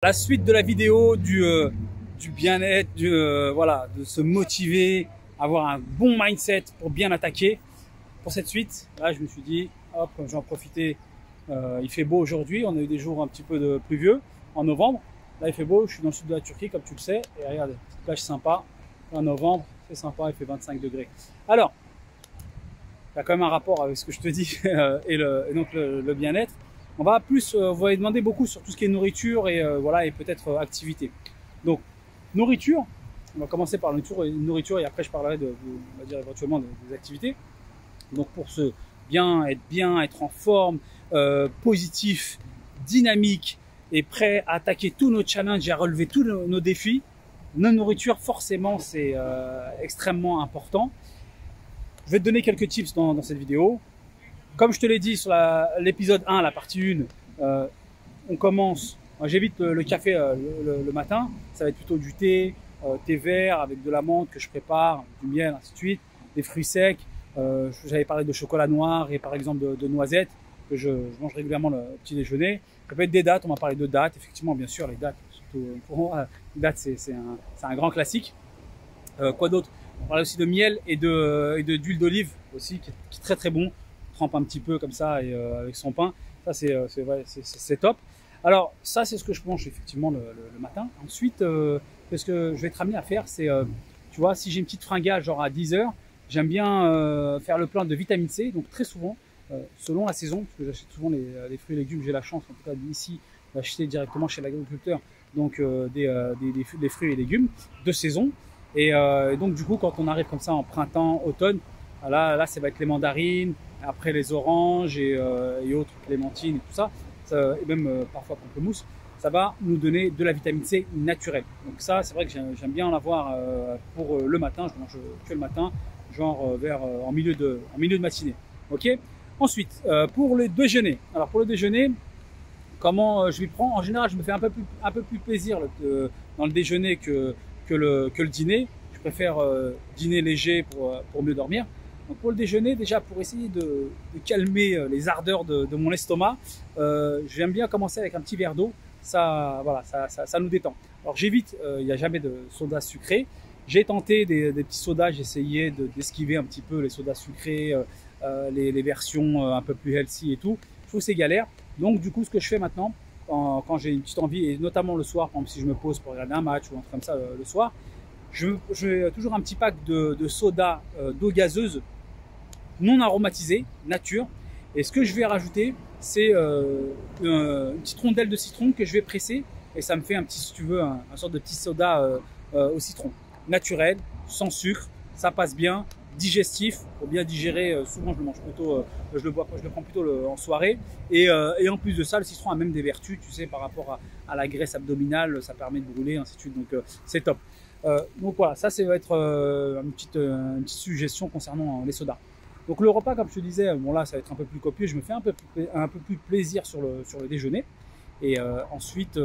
La suite de la vidéo du bien-être, voilà, de se motiver, avoir un bon mindset pour bien attaquer. Pour cette suite, là, je me suis dit, hop, j'en profiter. Il fait beau aujourd'hui, on a eu des jours un petit peu de pluvieux en novembre. Là, il fait beau, je suis dans le sud de la Turquie, comme tu le sais. Et regardez, petite plage sympa. En novembre, c'est sympa, il fait 25 degrés. Alors, il y a quand même un rapport avec ce que je te dis et donc le bien-être. On va plus, vous allez demander beaucoup sur tout ce qui est nourriture et voilà, et peut-être activité. Donc nourriture, on va commencer par la nourriture et après je parlerai on va dire éventuellement des activités. Donc pour se bien, être en forme, positif, dynamique et prêt à attaquer tous nos challenges et à relever tous nos défis, notre nourriture forcément c'est extrêmement important. Je vais te donner quelques tips dans cette vidéo. Comme je te l'ai dit sur l'épisode 1, la partie 1, on commence, j'évite le café le matin, ça va être plutôt du thé, thé vert avec de l'amande que je prépare, du miel, ainsi de suite, des fruits secs, j'avais parlé de chocolat noir et par exemple de noisettes que je mange régulièrement le petit déjeuner. Ça peut être des dattes, on m'a parlé de dattes, effectivement bien sûr les dattes, surtout pour moi, les dattes c'est un grand classique. Quoi d'autre? On parlait aussi de miel et d'huile d'olive aussi qui est très très bon. Trempe un petit peu comme ça et avec son pain, ça c'est top. Alors ça c'est ce que je mange effectivement le matin. Ensuite ce que je vais être amené à faire, c'est tu vois, si j'ai une petite fringale genre à 10 h, j'aime bien faire le plein de vitamine C. Donc très souvent selon la saison, parce que j'achète souvent les fruits et légumes, j'ai la chance en tout cas ici d'acheter directement chez l'agriculteur, donc des fruits et légumes de saison. Et donc du coup quand on arrive comme ça en printemps, automne, là ça va être les mandarines, après les oranges et autres clémentines et tout ça, et même parfois pamplemousse, ça va nous donner de la vitamine C naturelle. Donc ça, c'est vrai que j'aime bien en avoir pour le matin. Je mange que le matin, genre vers en milieu de matinée. Ok. Ensuite, pour le déjeuner. Alors pour le déjeuner, comment je m'y prends? En général, je me fais un peu plus plaisir dans le déjeuner que le dîner. Je préfère dîner léger pour mieux dormir. Donc pour le déjeuner, déjà pour essayer de calmer les ardeurs de mon estomac, j'aime bien commencer avec un petit verre d'eau. Ça, voilà, ça nous détend. Alors j'évite, il n'y a jamais de soda sucré. J'ai tenté des petits sodas, j'ai essayé d'esquiver un petit peu les sodas sucrés, les versions un peu plus healthy et tout. Je trouve que c'est galère. Donc du coup, ce que je fais maintenant, quand j'ai une petite envie, et notamment le soir, par exemple si je me pose pour regarder un match ou un truc comme ça le soir, j'ai toujours un petit pack de soda d'eau gazeuse non aromatisé, nature. Et ce que je vais rajouter, c'est une petite rondelle de citron que je vais presser. Et ça me fait un petit, si tu veux, un sorte de petit soda au citron. Naturel, sans sucre, ça passe bien, digestif, pour bien digérer. Souvent, je le mange plutôt, je le prends plutôt en soirée. Et en plus de ça, le citron a même des vertus, tu sais, par rapport à la graisse abdominale, ça permet de brûler, ainsi de suite. Donc, c'est top. Donc voilà, ça va être une petite suggestion concernant les sodas. Donc le repas, comme je te disais, bon là ça va être un peu plus copieux, je me fais un peu plus plaisir sur le déjeuner. Et ensuite,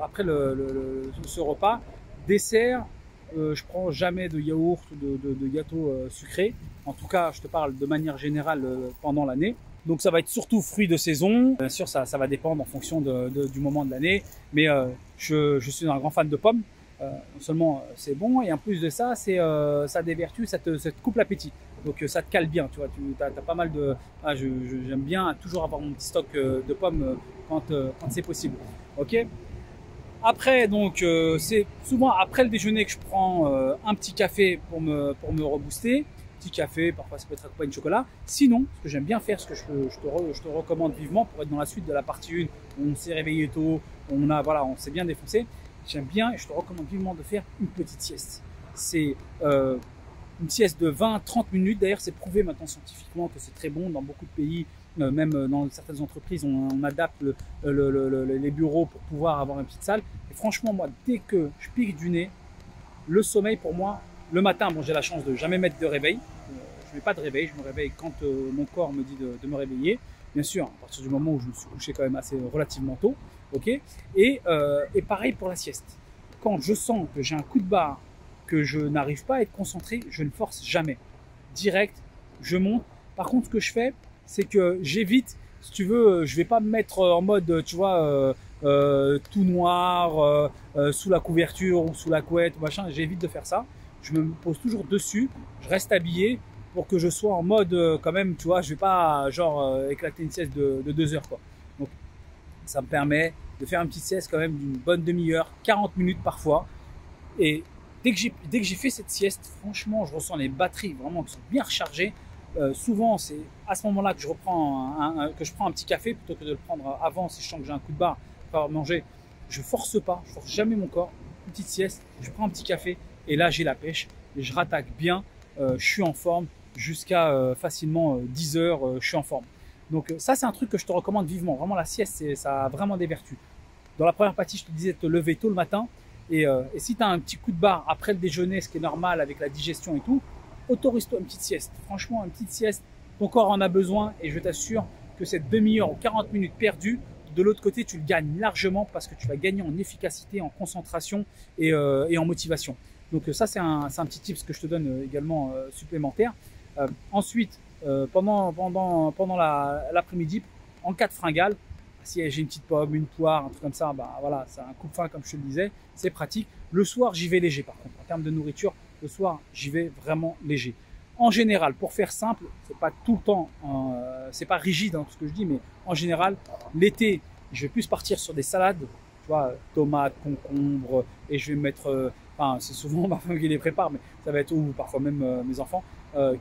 après ce repas, dessert, je prends jamais de yaourt ou de gâteau sucré. En tout cas, je te parle de manière générale pendant l'année. Donc ça va être surtout fruits de saison. Bien sûr, ça va dépendre en fonction du moment de l'année. Mais je suis un grand fan de pommes. Non seulement c'est bon, et en plus de ça, ça a des vertus, ça te coupe l'appétit. Donc ça te cale bien, tu vois, tu as pas mal de... j'aime bien toujours avoir mon petit stock de pommes quand c'est possible. Ok. Après, donc, c'est souvent après le déjeuner que je prends un petit café pour me rebooster. Petit café, parfois ça peut être accompagné de chocolat. Sinon, ce que j'aime bien faire, ce que je te recommande vivement pour être dans la suite de la partie 1, où on s'est réveillé tôt, on s'est bien défoncé. J'aime bien et je te recommande vivement de faire une petite sieste. C'est une sieste de 20-30 minutes. D'ailleurs, c'est prouvé maintenant scientifiquement que c'est très bon dans beaucoup de pays. Même dans certaines entreprises, on adapte les bureaux pour pouvoir avoir une petite salle. Et franchement, moi, dès que je pique du nez, le sommeil pour moi, le matin, bon, j'ai la chance de jamais mettre de réveil. Je ne mets pas de réveil, je me réveille quand mon corps me dit de me réveiller. Bien sûr, à partir du moment où je me suis couché quand même assez relativement tôt. Ok. Et pareil pour la sieste. Quand je sens que j'ai un coup de barre, que je n'arrive pas à être concentré, je ne force jamais. Direct, je monte. Par contre, ce que je fais, c'est que j'évite, si tu veux, je vais pas me mettre en mode, tu vois, tout noir, sous la couverture ou sous la couette, machin. J'évite de faire ça. Je me pose toujours dessus, je reste habillé pour que je sois en mode quand même, tu vois, je vais pas genre éclater une sieste de 2 heures quoi. Donc ça me permet de faire une petite sieste quand même d'une bonne demi-heure, 40 minutes parfois. Et dès que j'ai fait cette sieste, franchement, je ressens les batteries vraiment qui sont bien rechargées. Souvent, c'est à ce moment-là que je prends un petit café plutôt que de le prendre avant si je sens que j'ai un coup de barre pour manger. Je force jamais mon corps. Une petite sieste, je prends un petit café et là j'ai la pêche et je rattaque bien. Je suis en forme jusqu'à facilement 10 heures. Je suis en forme. Donc ça, c'est un truc que je te recommande vivement. Vraiment, la sieste, ça a vraiment des vertus. Dans la première partie, je te disais de te lever tôt le matin. Et si tu as un petit coup de barre après le déjeuner, ce qui est normal avec la digestion et tout, autorise-toi une petite sieste. Franchement, une petite sieste, ton corps en a besoin et je t'assure que cette demi-heure ou 40 minutes perdues, de l'autre côté, tu le gagnes largement parce que tu vas gagner en efficacité, en concentration et en motivation. Donc ça, c'est un petit tips que je te donne également supplémentaire. Ensuite, pendant l'après-midi, en cas de fringale, si j'ai une petite pomme, une poire, un truc comme ça, bah voilà, c'est un coupe-faim comme je te le disais, c'est pratique. Le soir, j'y vais léger par contre. En termes de nourriture, le soir, j'y vais vraiment léger. En général, pour faire simple, c'est pas tout le temps, c'est pas rigide tout ce que je dis, mais en général, l'été, je vais plus partir sur des salades, tu vois, tomates, concombres, et je vais mettre, enfin, c'est souvent ma femme qui les prépare, mais ça va être, ou parfois même mes enfants,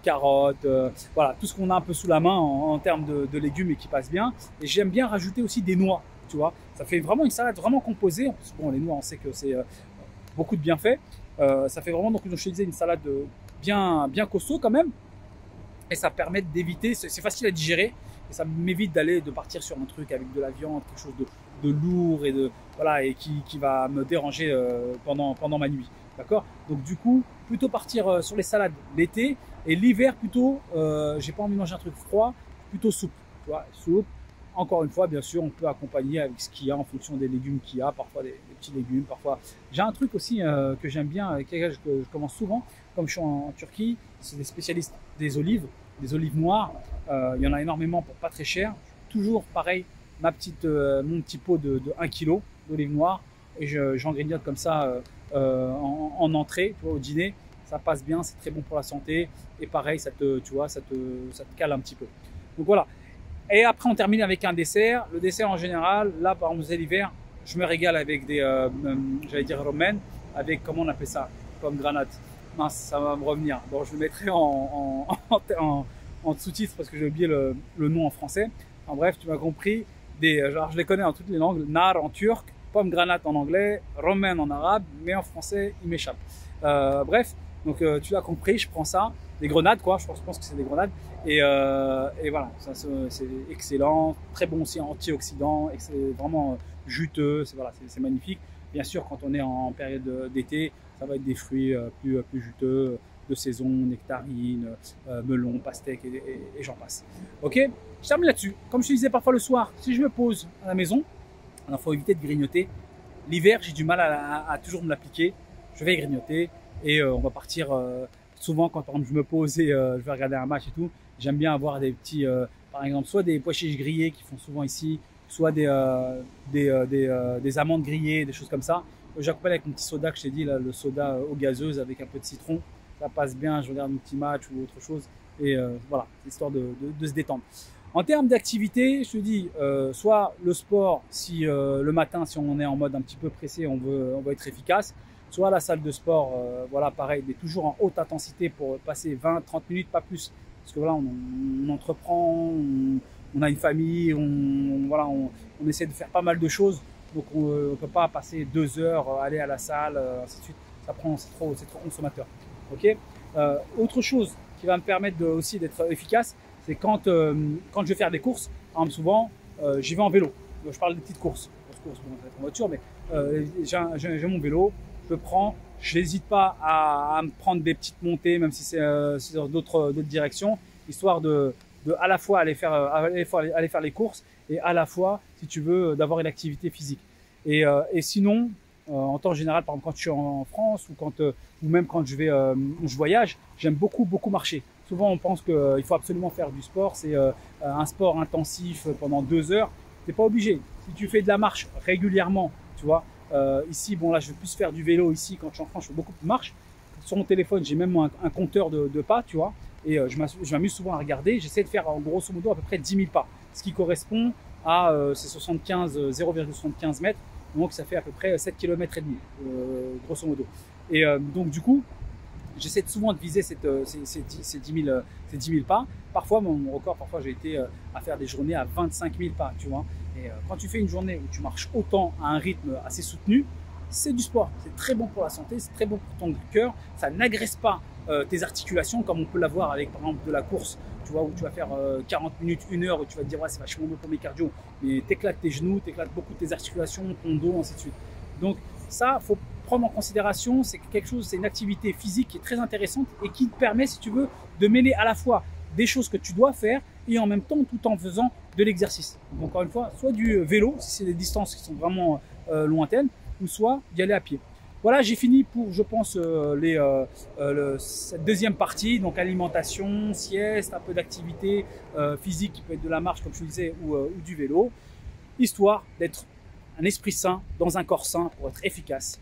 carottes, voilà, tout ce qu'on a un peu sous la main en termes de légumes et qui passe bien. Et j'aime bien rajouter aussi des noix, tu vois. Ça fait vraiment une salade vraiment composée. En plus, bon, les noix, on sait que c'est beaucoup de bienfaits. Ça fait vraiment, donc, je te disais, une salade bien costaud quand même. Et ça permet d'éviter, c'est facile à digérer. Et ça m'évite de partir sur un truc avec de la viande, quelque chose de lourd et voilà, et qui va me déranger pendant ma nuit. D'accord? Donc du coup, plutôt partir sur les salades l'été et l'hiver plutôt, j'ai pas envie de manger un truc froid, plutôt soupe. Tu vois, soupe. Encore une fois, bien sûr, on peut accompagner avec ce qu'il y a en fonction des légumes qu'il y a, parfois des petits légumes, parfois. J'ai un truc aussi que j'aime bien, avec lequel je commence souvent, comme je suis en Turquie, c'est des spécialistes des olives noires. Il y en a énormément pour pas très cher. Toujours pareil, mon petit pot de 1 kg d'olives noires et j'en grignote comme ça en entrée, tu vois, au dîner. Ça passe bien, c'est très bon pour la santé et pareil, ça te cale un petit peu. Donc voilà. Et après, on termine avec un dessert. Le dessert en général, là, par exemple, l'hiver, je me régale avec des, j'allais dire romaine, avec, comment on appelle ça, pomme granate. Mince, ça va me revenir. Bon, je le mettrai en sous-titre parce que j'ai oublié le nom en français. En bref, tu m'as compris. Genre, je les connais en toutes les langues. Nar en turc, pomme granate en anglais, romaine en arabe, mais en français, il m'échappe. Bref, donc tu l'as compris, je prends ça. Des grenades, quoi, je pense que c'est des grenades. Et voilà, ça c'est excellent, très bon aussi antioxydant, c'est vraiment juteux, c'est magnifique. Bien sûr, quand on est en période d'été, ça va être des fruits plus juteux, de saison, nectarines, melons, pastèques et j'en passe. Ok, je termine là-dessus. Comme je te disais parfois le soir, si je me pose à la maison, il faut éviter de grignoter. L'hiver, j'ai du mal à toujours me l'appliquer. Je vais grignoter et on va partir. Souvent, quand par exemple je me pose et je vais regarder un match et tout, j'aime bien avoir des petits, par exemple, soit des pois chiches grillés qui font souvent ici, soit des amandes grillées, des choses comme ça. J'accompagne avec mon petit soda que je t'ai dit, là, le soda eau gazeuse avec un peu de citron. Ça passe bien, je regarde un petit match ou autre chose. Et voilà, histoire de se détendre. En termes d'activité, je te dis, soit le sport, si le matin, si on est en mode un petit peu pressé, on veut être efficace. Soit la salle de sport, voilà, pareil, mais toujours en haute intensité pour passer 20-30 minutes, pas plus. Parce que voilà, on entreprend, on a une famille, on essaie de faire pas mal de choses. Donc on ne peut pas passer 2 heures, aller à la salle, ainsi de suite. C'est trop consommateur. Ok. Autre chose qui va me permettre aussi d'être efficace, c'est quand je vais faire des courses. Par exemple, souvent, j'y vais en vélo. Je parle des petites courses. Bon, ça va être en voiture, mais j'ai mon vélo. Je n'hésite pas à me prendre des petites montées, même si c'est dans d'autres directions, histoire de à la fois aller faire les courses et à la fois, si tu veux, d'avoir une activité physique. Et sinon, en temps général, par exemple, quand je suis en France ou même quand je voyage, j'aime beaucoup marcher. Souvent, on pense qu'il faut absolument faire du sport. C'est un sport intensif pendant 2 heures. T'es pas obligé. Si tu fais de la marche régulièrement, tu vois, ici, bon là, je vais plus faire du vélo ici. Quand je suis en France, je fais beaucoup de marche. Sur mon téléphone, j'ai même un compteur de pas, tu vois. Et je m'amuse souvent à regarder. J'essaie de faire en grosso modo à peu près 10 000 pas, ce qui correspond à 0,75 mètres. Donc ça fait à peu près 7 km et demi, grosso modo. Et donc du coup, j'essaie souvent de viser ces 10 000 pas. Parfois, mon record, parfois j'ai été à faire des journées à 25 000 pas, tu vois. Et quand tu fais une journée où tu marches autant à un rythme assez soutenu, c'est du sport. C'est très bon pour la santé, c'est très bon pour ton cœur. Ça n'agresse pas tes articulations comme on peut l'avoir avec par exemple de la course, tu vois, où tu vas faire 40 minutes, 1 heure, où tu vas te dire ouais, c'est vachement bon pour mes cardio, mais t'éclates tes genoux, t'éclates beaucoup tes articulations, ton dos, ainsi de suite. Donc ça, faut prendre en considération, c'est quelque chose, c'est une activité physique qui est très intéressante et qui te permet, si tu veux, de mêler à la fois des choses que tu dois faire et en même temps tout en faisant de l'exercice. Donc encore une fois, soit du vélo, si c'est des distances qui sont vraiment lointaines, ou soit d'y aller à pied. Voilà, j'ai fini pour, je pense, cette deuxième partie, donc alimentation, sieste, un peu d'activité physique qui peut être de la marche, comme je vous disais, ou du vélo, histoire d'être un esprit sain dans un corps sain pour être efficace.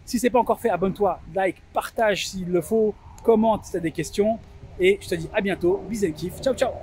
Si ce n'est pas encore fait, abonne-toi, like, partage s'il le faut, commente si tu as des questions, et je te dis à bientôt, bisous et kiff, ciao ciao.